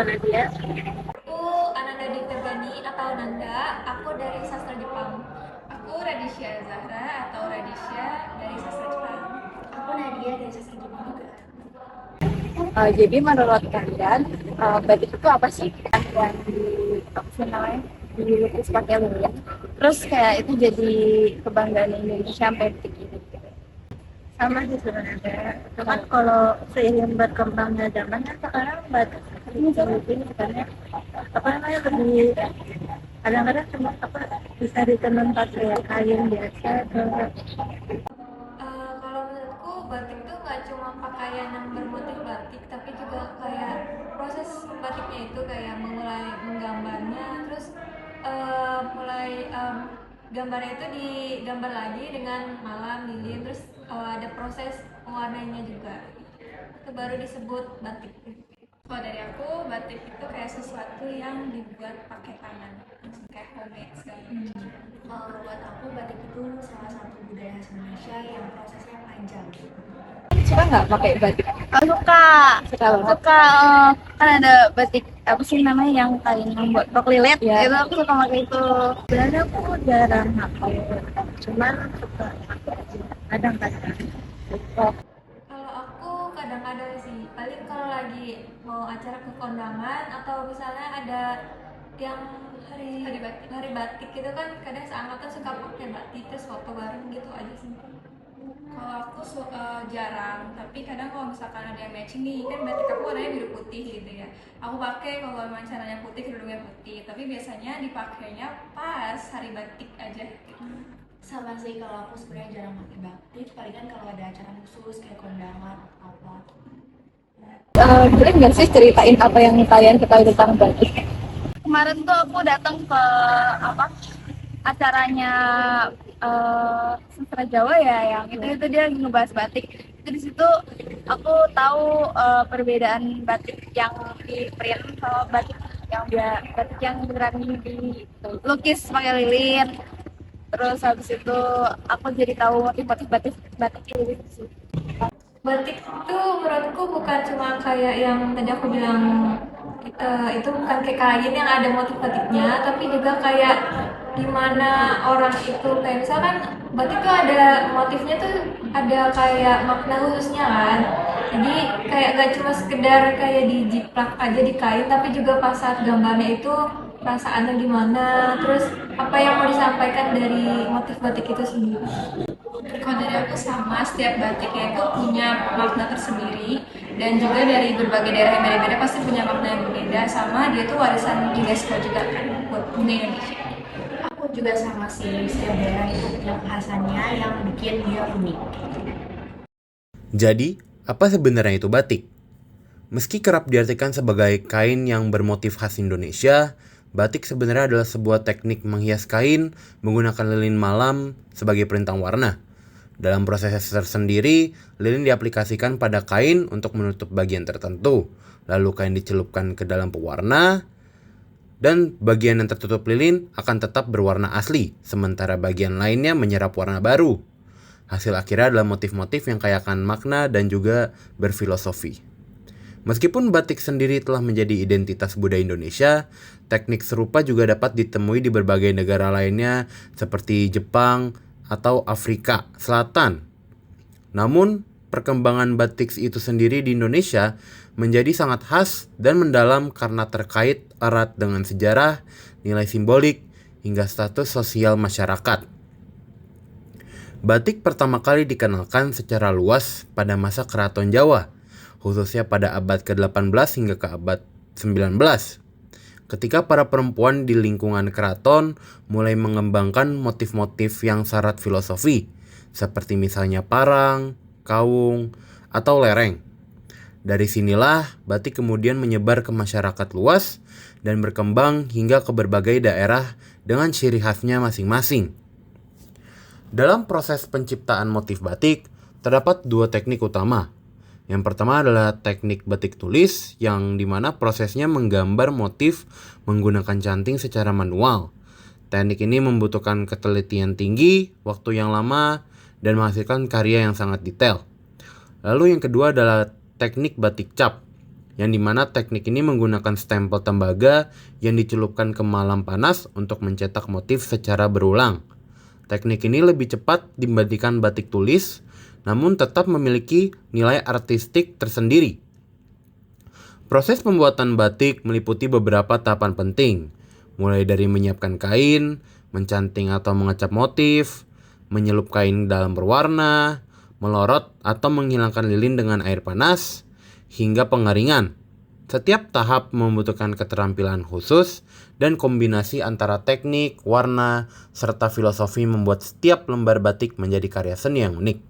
Nadia. Aku Ananda Divegani atau Nanda, aku dari sastra Jepang. Aku Radisha Zahra atau Radisha dari sastra Jepang. Aku Nadia dari sastra Jepang juga. Jadi menurut kalian, batik itu apa sih? Yang apa sih namanya? Dilukis pakai lilin. Terus kayak itu jadi kebanggaan Indonesia sampai detik ini. Sama sih sebenarnya. Cuman kalau seiring berkembangnya zaman kan sekarang batik ini sebenarnya apa namanya lebih kadang-kadang cuma apa bisa ditenun pakai kain biasa atau Kalau menurutku batik tuh nggak cuma pakaian yang bermotif batik, tapi juga kayak proses batiknya itu kayak memulai menggambarnya, terus mulai gambarnya itu digambar lagi dengan malam lilin, terus ada proses mewarnainya juga. Itu baru disebut batik. Kalau dari aku, batik itu kayak sesuatu yang dibuat pakai tangan, langsung kayak homemade segala macam. Buat aku batik itu salah satu budaya khas Indonesia yang prosesnya panjang. Suka nggak pakai batik? suka Suka banget. suka kan ada batik apa sih namanya yang kain yang buat rok lilit Ya. itu aku suka pakai itu. Sebenarnya aku jarang pakai, cuman suka pakai aja. Kadang-kadang. Kalau aku kadang-kadang sih, paling kalau lagi mau acara ke kondangan atau misalnya ada yang hari batik gitu kan, kadang seangkatan suka pakai batik terus foto bareng gitu aja sih. Kalau aku jarang, tapi kadang kalau misalkan ada yang matching nih, kan batik aku warnanya biru putih gitu ya. Aku pakai kalau memang caranya putih, kerudungnya putih, tapi biasanya dipakainya pas hari batik aja gitu. Sama sih, kalau aku sebenarnya jarang pakai batik, palingan kalau ada acara khusus kayak kondangan atau apa. Boleh nggak sih ceritain apa yang kalian ketahui tentang batik? Kemarin tuh aku datang ke apa acaranya sastra Jawa ya, yang itu dia lagi ngebahas batik. Itu di situ aku tahu perbedaan batik yang di print sama batik yang beneran dilukis pakai lilin. Terus habis itu aku jadi tahu motif-motif batik ini sih. Batik itu menurutku bukan cuma kayak yang tadi aku bilang, itu bukan kayak kain yang ada motif batiknya, tapi juga kayak gimana orang itu, kayak misalkan batik tuh ada motifnya tuh, ada kayak makna khususnya kan. Jadi kayak gak cuma sekedar kayak dijiplak aja di kain, tapi juga pas saat gambarnya itu perasaannya gimana, terus apa yang mau disampaikan dari motif batik itu sendiri. Kalau dari aku sama, setiap batiknya itu punya makna tersendiri, dan juga dari berbagai daerah yang beda-beda pasti punya makna yang berbeda, sama dia tuh warisan UNESCO juga kan buat bumi Indonesia. Aku juga sama sih, setiap daerah itu punya kekhasannya yang bikin dia unik. Jadi, apa sebenarnya itu batik? Meski kerap diartikan sebagai kain yang bermotif khas Indonesia, batik sebenarnya adalah sebuah teknik menghias kain menggunakan lilin malam sebagai perintang warna. Dalam proses tersendiri, lilin diaplikasikan pada kain untuk menutup bagian tertentu. Lalu kain dicelupkan ke dalam pewarna, dan bagian yang tertutup lilin akan tetap berwarna asli, sementara bagian lainnya menyerap warna baru. Hasil akhirnya adalah motif-motif yang kaya akan makna dan juga berfilosofi. Meskipun batik sendiri telah menjadi identitas budaya Indonesia, teknik serupa juga dapat ditemui di berbagai negara lainnya seperti Jepang atau Afrika Selatan. Namun, perkembangan batik itu sendiri di Indonesia menjadi sangat khas dan mendalam karena terkait erat dengan sejarah, nilai simbolik, hingga status sosial masyarakat. Batik pertama kali dikenalkan secara luas pada masa Keraton Jawa, khususnya pada abad ke-18 hingga ke abad 19. Ketika para perempuan di lingkungan keraton mulai mengembangkan motif-motif yang syarat filosofi, seperti misalnya parang, kawung, atau lereng. Dari sinilah batik kemudian menyebar ke masyarakat luas dan berkembang hingga ke berbagai daerah dengan ciri khasnya masing-masing. Dalam proses penciptaan motif batik, terdapat dua teknik utama. Yang pertama adalah teknik batik tulis, yang dimana prosesnya menggambar motif menggunakan canting secara manual. Teknik ini membutuhkan ketelitian tinggi, waktu yang lama, dan menghasilkan karya yang sangat detail. Lalu yang kedua adalah teknik batik cap, yang dimana teknik ini menggunakan stempel tembaga yang dicelupkan ke malam panas untuk mencetak motif secara berulang. Teknik ini lebih cepat dibandingkan batik tulis, namun tetap memiliki nilai artistik tersendiri. Proses pembuatan batik meliputi beberapa tahapan penting, mulai dari menyiapkan kain, mencanting atau mengecap motif, menyelup kain dalam berwarna, melorot atau menghilangkan lilin dengan air panas, hingga pengaringan. Setiap tahap membutuhkan keterampilan khusus dan kombinasi antara teknik, warna, serta filosofi membuat setiap lembar batik menjadi karya seni yang unik.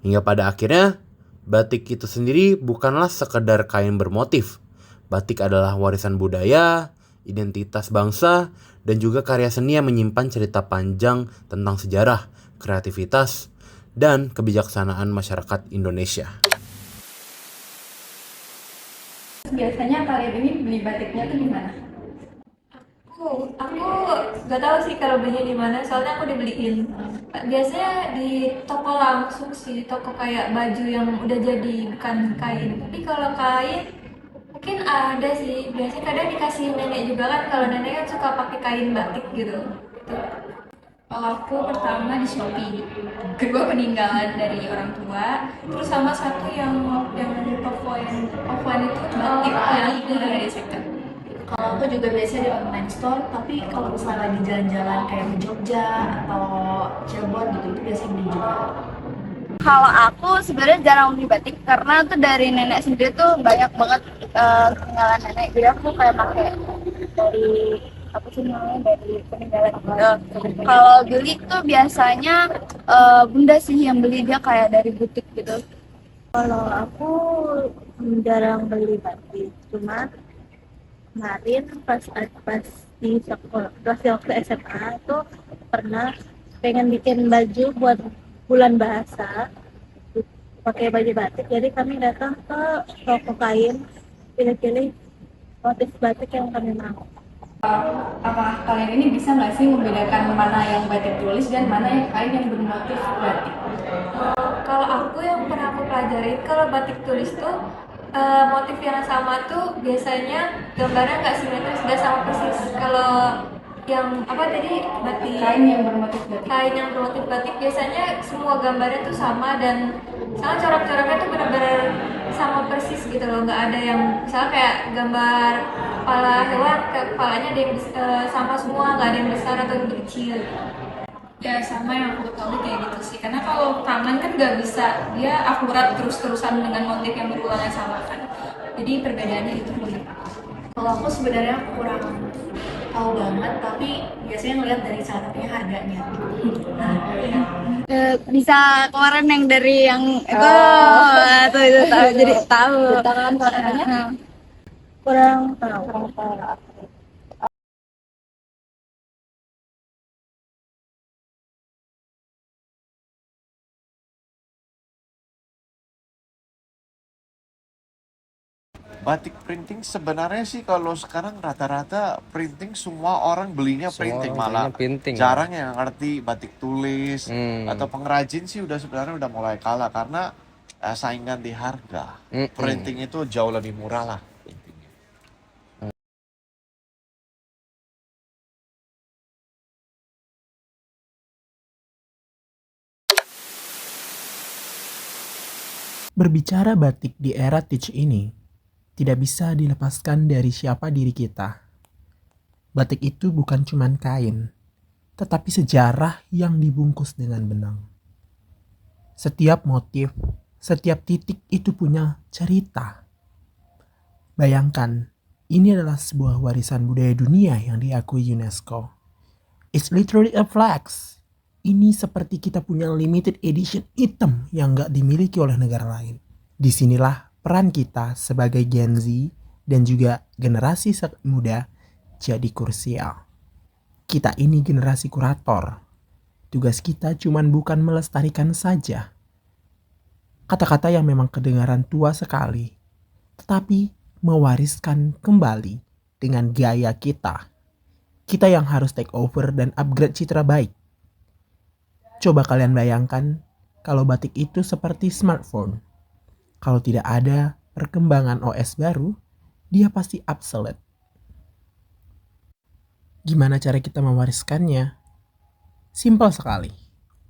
Hingga pada akhirnya, batik itu sendiri bukanlah sekedar kain bermotif. Batik adalah warisan budaya, identitas bangsa, dan juga karya seni yang menyimpan cerita panjang tentang sejarah, kreativitas, dan kebijaksanaan masyarakat Indonesia. Biasanya kalian ini beli batiknya tuh di mana? Aku nggak tahu sih kalau belinya di mana, soalnya aku dibeliin. Biasanya di toko langsung sih, toko kayak baju yang udah jadi, bukan kain. Tapi kalau kain mungkin ada sih. Biasanya kadang dikasih nenek juga kan, kalau nenek kan suka pakai kain batik gitu. Kalau aku pertama di Shopee, kedua peninggalan dari orang tua, terus sama satu yang offline itu batik yang dari second. Kalau aku juga biasanya di online store, tapi kalau misalnya lagi jalan-jalan kayak ke Jogja atau Cirebon gitu, itu biasanya beli juga. Kalau aku sebenarnya jarang beli batik karena tuh dari nenek sendiri tuh banyak banget peninggalan nenek. Jadi aku kayak pakai dari apa sih namanya, dari peninggalan gitu. Kalau beli tuh biasanya bunda sih yang beli, dia kayak dari butik gitu. Kalau aku jarang beli batik, cuma kemarin pas di sekolah, pas waktu SMA tuh pernah pengen bikin baju buat bulan bahasa pakai baju batik, jadi kami datang ke toko kain, pilih-pilih motif batik yang kami mau. Apa kalian ini bisa nggak sih membedakan mana yang batik tulis dan mana yang kain yang bermotif batik? Kalau aku yang pernah aku pelajari, kalau batik tulis tuh motif yang sama tuh biasanya gambarnya nggak simetris, nggak sama persis. Kalau yang apa tadi, batik Kain yang bermotif batik. kain yang bermotif batik biasanya semua gambarnya tuh sama, dan sama corak-coraknya tuh benar-benar sama persis gitu loh. Nggak ada yang misalnya kayak gambar kepala hewan, kepalanya ada yang sama semua, nggak ada yang besar atau yang kecil. Ya sama yang aku tahu kayak gitu sih, karena kalau tangan kan nggak bisa dia akurat terus-terusan dengan motif yang berulang yang sama kan, jadi perbedaannya itu menurut aku. Kalau aku sebenarnya kurang tahu banget, tapi biasanya ngeliat dari satunya harganya. Nah, Bisa kemarin yang dari yang itu itu tahu, jadi tahu. Tangan katanya Kurang tahu. Batik printing sebenarnya sih kalau sekarang rata-rata printing semua orang belinya Semua printing, orang malah belinya printing. jarang yang ngerti batik tulis Hmm. atau pengrajin sih sebenarnya udah mulai kalah karena saingan di harga. Printing itu jauh lebih murah lah printingnya. Berbicara batik di era Teach ini, tidak bisa dilepaskan dari siapa diri kita. Batik itu bukan cuma kain, tetapi sejarah yang dibungkus dengan benang. Setiap motif, setiap titik itu punya cerita. Bayangkan, ini adalah sebuah warisan budaya dunia yang diakui UNESCO. It's literally a flex. Ini seperti kita punya limited edition item yang gak dimiliki oleh negara lain. Disinilah peran kita sebagai Gen Z dan juga generasi muda jadi krusial. Kita ini generasi kurator. Tugas kita cuman bukan melestarikan saja kata-kata yang memang kedengaran tua sekali, tetapi mewariskan kembali dengan gaya kita. Kita yang harus take over dan upgrade citra baik. Coba kalian bayangkan kalau batik itu seperti smartphone. Kalau tidak ada, perkembangan OS baru, dia pasti obsolete. Gimana cara kita mewariskannya? Simpel sekali.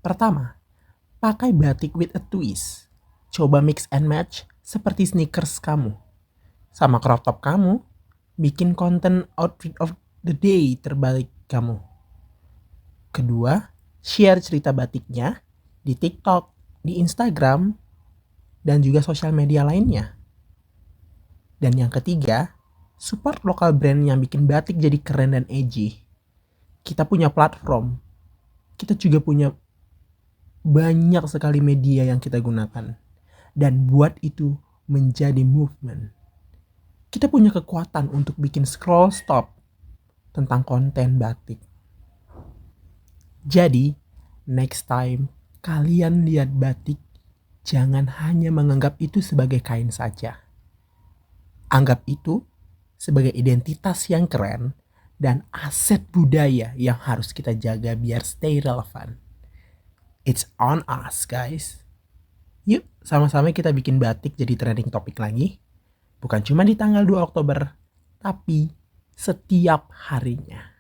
Pertama, pakai batik with a twist. Coba mix and match seperti sneakers kamu. Sama crop top kamu, bikin konten outfit of the day terbalik kamu. Kedua, share cerita batiknya di TikTok, di Instagram, dan juga sosial media lainnya. Dan yang ketiga, support lokal brand yang bikin batik jadi keren dan edgy. Kita punya platform. Kita juga punya banyak sekali media yang kita gunakan. Dan buat itu menjadi movement. Kita punya kekuatan untuk bikin scroll stop tentang konten batik. Jadi, next time kalian lihat batik, jangan hanya menganggap itu sebagai kain saja. Anggap itu sebagai identitas yang keren dan aset budaya yang harus kita jaga biar stay relevant. It's on us, guys. Yuk, sama-sama kita bikin batik jadi trending topik lagi. Bukan cuma di tanggal 2 Oktober, tapi setiap harinya.